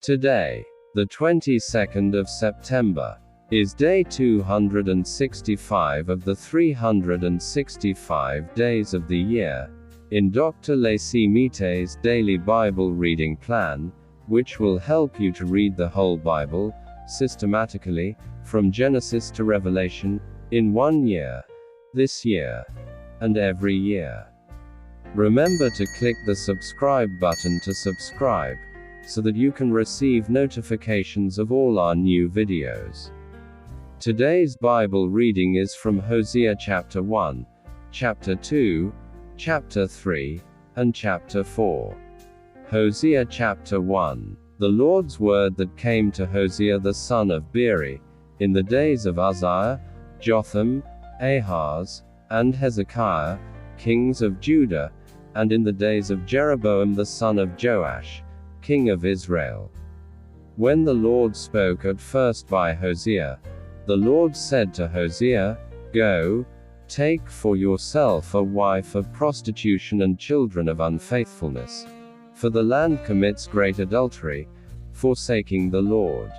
Today, the 22nd of September, is day 265 of the 365 days of the year, in Dr. Leesi Mitee's daily Bible reading plan, which will help you to read the whole Bible, systematically, from Genesis to Revelation, in 1 year, this year, and every year. Remember to click the subscribe button to subscribe, so that you can receive notifications of all our new videos. Today's Bible reading is from Hosea chapter 1, chapter 2, chapter 3, and chapter 4. Hosea chapter 1. The Lord's word that came to Hosea the son of Beeri, in the days of Uzziah, Jotham, Ahaz, and Hezekiah, kings of Judah, and in the days of Jeroboam the son of Joash, king of Israel. When the Lord spoke at first by Hosea, the Lord said to Hosea, Go, take for yourself a wife of prostitution and children of unfaithfulness, for the land commits great adultery, forsaking the Lord.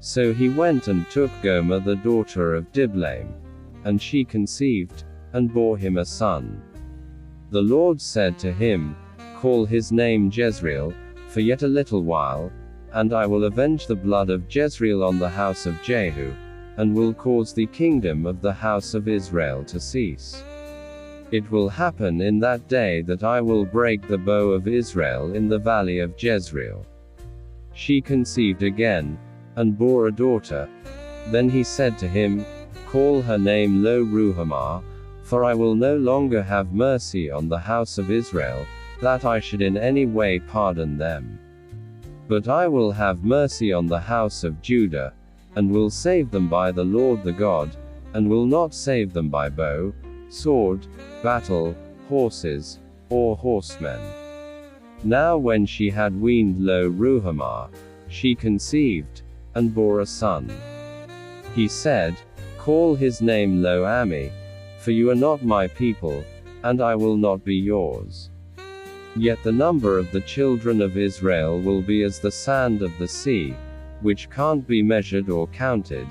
So he went and took Gomer the daughter of Diblaim, and she conceived, and bore him a son. The Lord said to him, Call his name Jezreel, for yet a little while, and I will avenge the blood of Jezreel on the house of Jehu, and will cause the kingdom of the house of Israel to cease. It will happen in that day that I will break the bow of Israel in the valley of Jezreel. She conceived again, and bore a daughter. Then he said to him, Call her name Lo-ruhamah, for I will no longer have mercy on the house of Israel, that I should in any way pardon them. But I will have mercy on the house of Judah, and will save them by the Lord the God, and will not save them by bow, sword, battle, horses, or horsemen. Now when she had weaned Lo-ruhamah, she conceived, and bore a son. He said, Call his name Lo-ammi, for you are not my people, and I will not be yours. Yet the number of the children of Israel will be as the sand of the sea, which can't be measured or counted.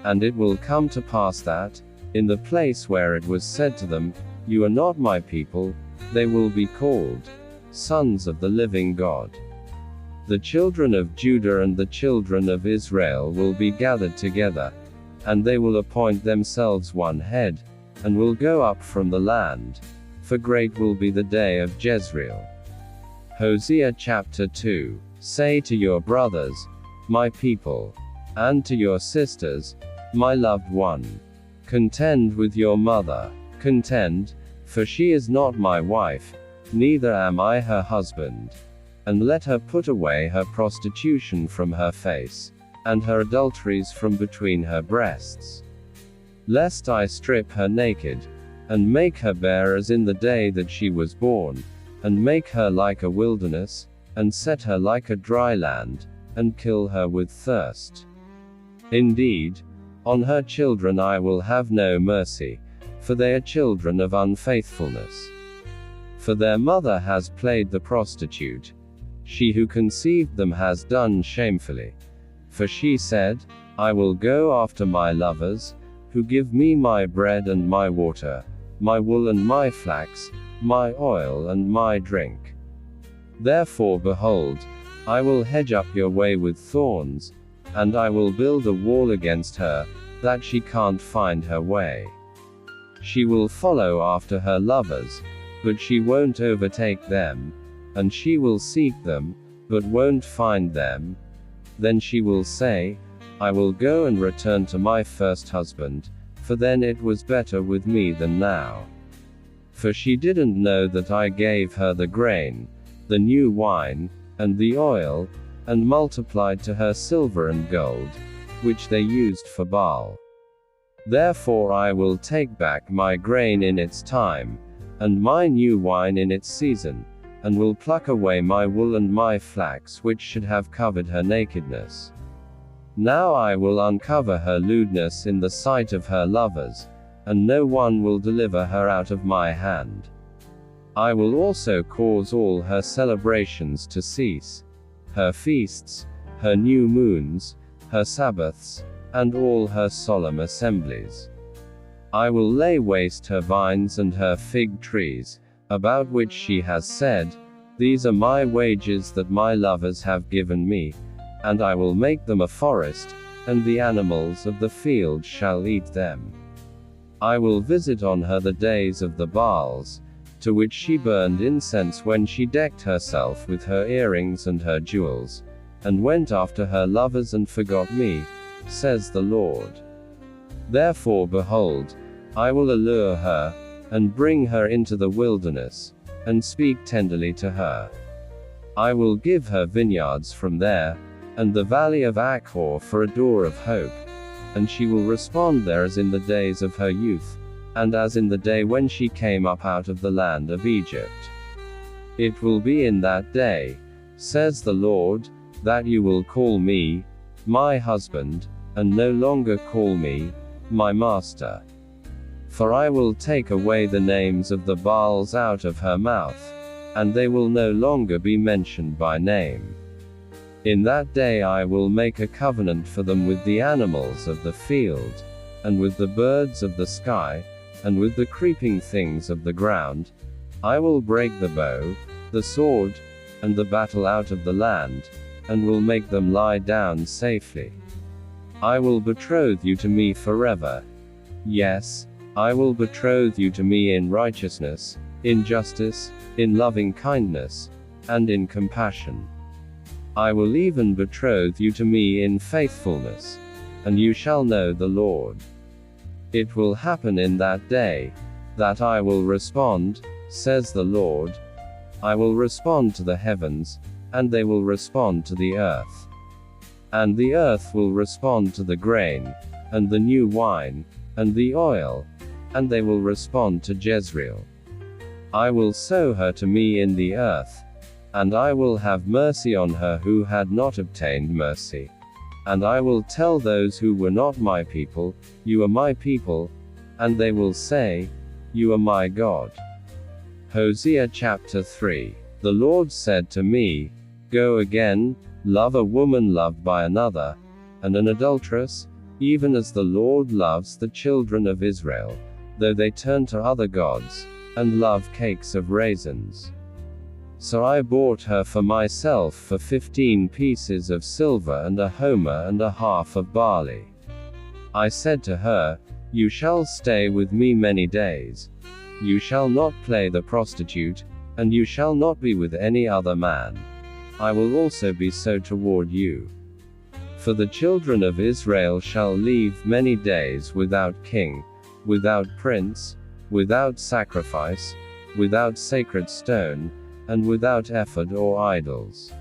And it will come to pass that, in the place where it was said to them, You are not my people, they will be called sons of the living God. The children of Judah and the children of Israel will be gathered together, and they will appoint themselves one head, and will go up from the land, for great will be the day of Jezreel. Hosea chapter 2. Say to your brothers, my people, and to your sisters, my loved one, contend with your mother, contend, for she is not my wife, neither am I her husband. And let her put away her prostitution from her face, and her adulteries from between her breasts. Lest I strip her naked, and make her bare as in the day that she was born, and make her like a wilderness, and set her like a dry land, and kill her with thirst. Indeed, on her children I will have no mercy, for they are children of unfaithfulness. For their mother has played the prostitute. She who conceived them has done shamefully. For she said, I will go after my lovers, who give me my bread and my water, my wool and my flax, my oil and my drink. Therefore behold, I will hedge up your way with thorns, and I will build a wall against her, that she can't find her way. She will follow after her lovers, but she won't overtake them, and she will seek them, but won't find them. Then she will say, I will go and return to my first husband, for then it was better with me than now. For she didn't know that I gave her the grain, the new wine, and the oil, and multiplied to her silver and gold, which they used for Baal. Therefore I will take back my grain in its time, and my new wine in its season, and will pluck away my wool and my flax which should have covered her nakedness. Now I will uncover her lewdness in the sight of her lovers, and no one will deliver her out of my hand. I will also cause all her celebrations to cease. her feasts, her new moons, her Sabbaths, and all her solemn assemblies. I will lay waste her vines and her fig trees, about which she has said, These are my wages that my lovers have given me, and I will make them a forest, and the animals of the field shall eat them. I will visit on her the days of the Baals, to which she burned incense when she decked herself with her earrings and her jewels, and went after her lovers and forgot me, says the Lord. Therefore behold, I will allure her, and bring her into the wilderness, and speak tenderly to her. I will give her vineyards from there, and the valley of Achor for a door of hope, and she will respond there as in the days of her youth, and as in the day when she came up out of the land of Egypt. It will be in that day, says the Lord, that you will call me, my husband, and no longer call me, my master. For I will take away the names of the Baals out of her mouth, and they will no longer be mentioned by name. In that day I will make a covenant for them with the animals of the field, and with the birds of the sky, and with the creeping things of the ground. I will break the bow, the sword, and the battle out of the land, and will make them lie down safely. I will betroth you to me forever. Yes, I will betroth you to me in righteousness, in justice, in loving kindness, and in compassion. I will even betroth you to me in faithfulness, and you shall know the Lord. It will happen in that day, that I will respond, says the Lord. I will respond to the heavens, and they will respond to the earth. And the earth will respond to the grain, and the new wine, and the oil, and they will respond to Jezreel. I will sow her to me in the earth, and I will have mercy on her who had not obtained mercy. And I will tell those who were not my people, You are my people, and they will say, You are my God. Hosea chapter 3. The Lord said to me, Go again, love a woman loved by another, and an adulteress, even as the Lord loves the children of Israel, though they turn to other gods, and love cakes of raisins. So I bought her for myself for 15 pieces of silver and a homer and a half of barley. I said to her, You shall stay with me many days. You shall not play the prostitute, and you shall not be with any other man. I will also be so toward you. For the children of Israel shall leave many days without king, without prince, without sacrifice, without sacred stone, and without ephod or idols.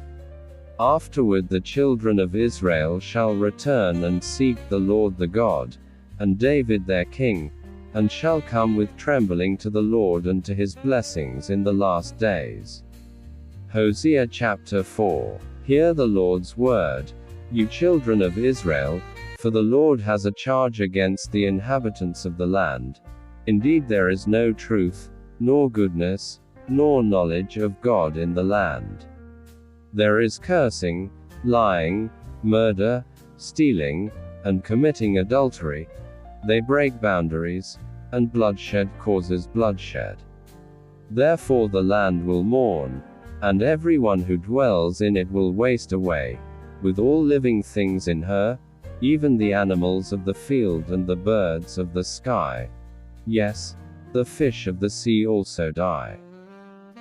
Afterward the children of Israel shall return and seek the Lord the God, and David their king, and shall come with trembling to the Lord and to his blessings in the last days. Hosea chapter 4. Hear the Lord's word, you children of Israel, for the Lord has a charge against the inhabitants of the land. Indeed there is no truth, nor goodness, nor knowledge of God in the land. There is cursing, lying, murder, stealing, and committing adultery. They break boundaries, and bloodshed causes bloodshed. Therefore the land will mourn, and everyone who dwells in it will waste away, with all living things in her, even the animals of the field and the birds of the sky. Yes, the fish of the sea also die.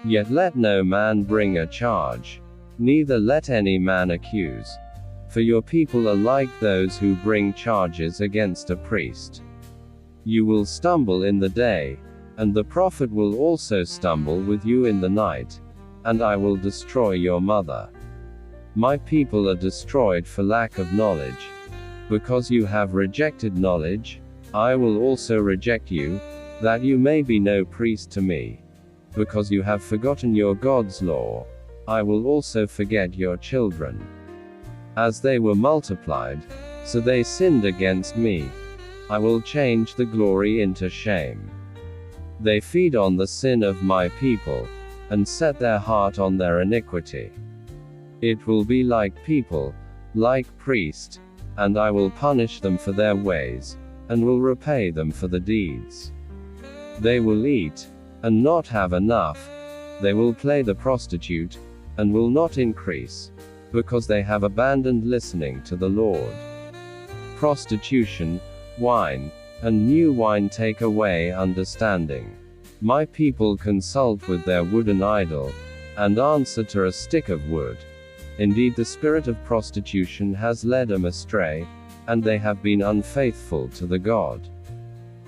Yet let no man bring a charge, neither let any man accuse. For your people are like those who bring charges against a priest. You will stumble in the day, and the prophet will also stumble with you in the night, and I will destroy your mother. My people are destroyed for lack of knowledge. Because you have rejected knowledge, I will also reject you, that you may be no priest to me. Because you have forgotten your God's law, I will also forget your children. As they were multiplied, so they sinned against me. I will change the glory into shame. They feed on the sin of my people, and set their heart on their iniquity. It will be like people, like priests, and I will punish them for their ways, and will repay them for the deeds. They will eat, and not have enough. They will play the prostitute, and will not increase, because they have abandoned listening to the Lord. Prostitution, wine, and new wine take away understanding. My people consult with their wooden idol, and answer to a stick of wood. Indeed, the spirit of prostitution has led them astray, and they have been unfaithful to the God.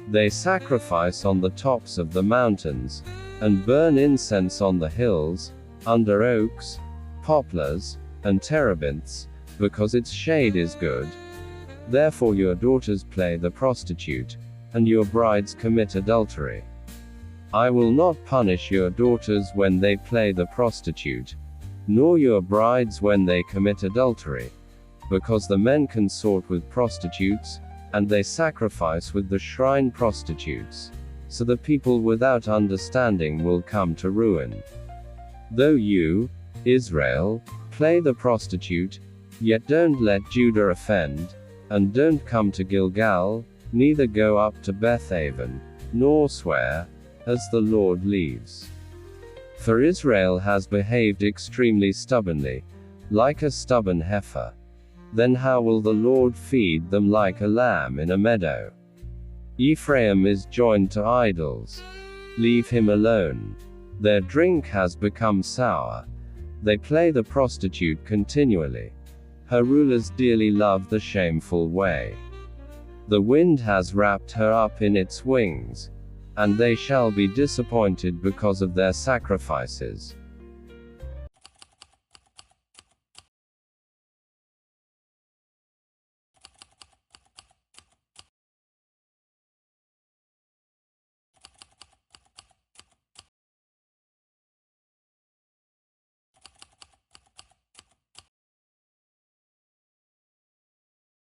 They sacrifice on the tops of the mountains, and burn incense on the hills, under oaks, poplars, and terebinths, because its shade is good. Therefore your daughters play the prostitute, and your brides commit adultery. I will not punish your daughters when they play the prostitute, nor your brides when they commit adultery, because the men consort with prostitutes, and they sacrifice with the shrine prostitutes. So the people without understanding will come to ruin. Though you, Israel, play the prostitute, yet don't let Judah offend, and don't come to Gilgal, neither go up to Bethaven, nor swear, as the Lord lives. For Israel has behaved extremely stubbornly, like a stubborn heifer. Then how will the Lord feed them like a lamb in a meadow? Ephraim is joined to idols. Leave him alone. Their drink has become sour. They play the prostitute continually. Her rulers dearly love the shameful way. The wind has wrapped her up in its wings, and they shall be disappointed because of their sacrifices.